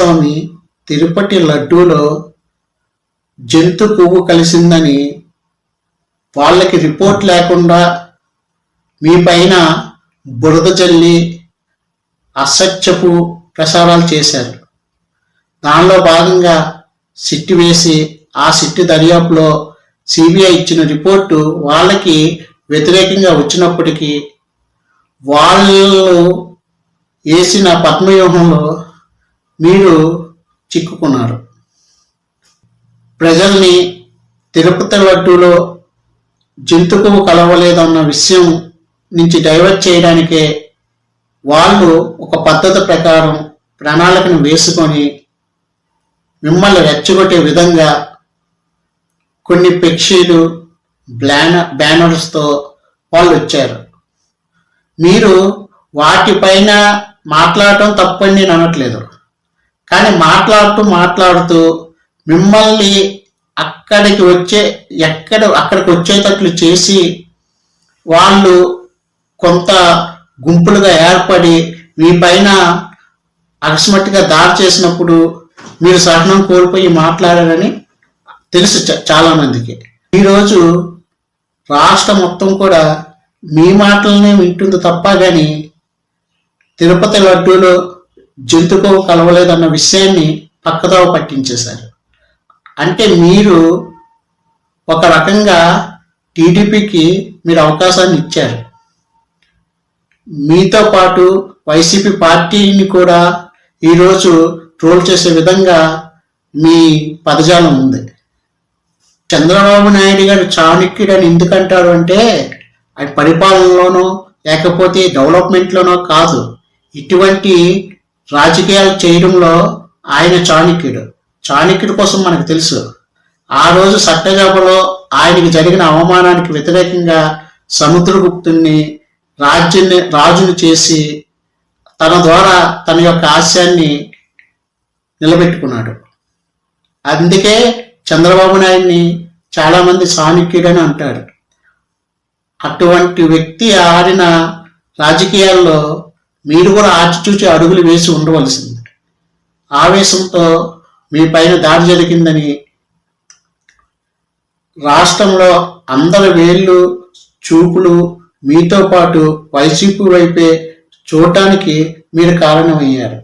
స్వామి తిరుపతి లడ్డూలో జంతు కొవ్వు కలిసిందని వాళ్ళకి రిపోర్ట్ లేకుండా మీ పైన బురద జల్లి అసత్యపు ప్రసారాలు చేశారు. దానిలో భాగంగా సిట్టు వేసి ఆ సిట్టు దర్యాప్తులో సిబిఐ ఇచ్చిన రిపోర్టు వాళ్ళకి వ్యతిరేకంగా వచ్చినప్పటికీ వాళ్ళు వేసిన పద్మవ్యూహంలో మీరు చిక్కుకున్నారు. ప్రజల్ని తిరుపతి లడ్డూలో జంతు కొవ్వు కలవలేదన్న విషయం నుంచి డైవర్ట్ చేయడానికే వాళ్ళు ఒక పద్ధతి ప్రకారం ప్రణాళికను వేసుకొని మిమ్మల్ని రెచ్చగొట్టే విధంగా కొన్ని ఫ్లెక్సీలు బ్యానర్స్తో వాళ్ళు వచ్చారు. మీరు వాటిపైన మాట్లాడటం తప్పని నేను అనట్లేదు, కానీ మాట్లాడుతూ మిమ్మల్ని అక్కడికి వచ్చేటట్లు చేసి వాళ్ళు కొంత గుంపులుగా ఏర్పడి మీ పైన అకస్మాత్తుగా దాడి చేసినప్పుడు మీరు సహనం కోల్పోయి మాట్లాడారని తెలుసు చాలామందికి. ఈరోజు రాష్ట్రం మొత్తం కూడా మీ మాటలనే వింటుంది తప్ప కానీ తిరుపతి లడ్డూలో జంతు కొవ్వు కలవలేదన్న విషయాన్ని పక్కదోవ పట్టించేశారు. అంటే మీరు ఒక రకంగా టీడీపీకి మీరు అవకాశాన్ని ఇచ్చారు. మీతో పాటు వైసీపీ పార్టీని కూడా ఈరోజు ట్రోల్ చేసే విధంగా మీ పదజాలం ఉంది. చంద్రబాబు నాయుడు గారు చాణక్యుడని ఎందుకంటారు అంటే ఆయన పరిపాలనలోనో లేకపోతే డెవలప్మెంట్లోనో కాదు, ఇటువంటి రాజకీయాలు చేయడంలో ఆయన చాణక్యుడి కోసం మనకు తెలుసు. ఆ రోజు సట్టజాబలో ఆయనకి జరిగిన అవమానానికి వ్యతిరేకంగా సముద్రగుప్తుని రాజుని చేసి తన ద్వారా తన యొక్క ఆశయాన్ని నిలబెట్టుకున్నాడు. అందుకే చంద్రబాబు నాయుడిని చాలామంది చాణక్యుడని అంటారు. అటువంటి వ్యక్తి ఆడిన రాజకీయాల్లో మీరు కూడా ఆచిచూచి అడుగులు వేసి ఉండవలసింది. ఆవేశంతో మీ పైన దాడి జరిగిందని రాష్ట్రంలో అందరి వేళ్ళు చూపులు మీతో పాటు వైసీపీ వైపే చూడటానికి మీరు కారణమయ్యారు.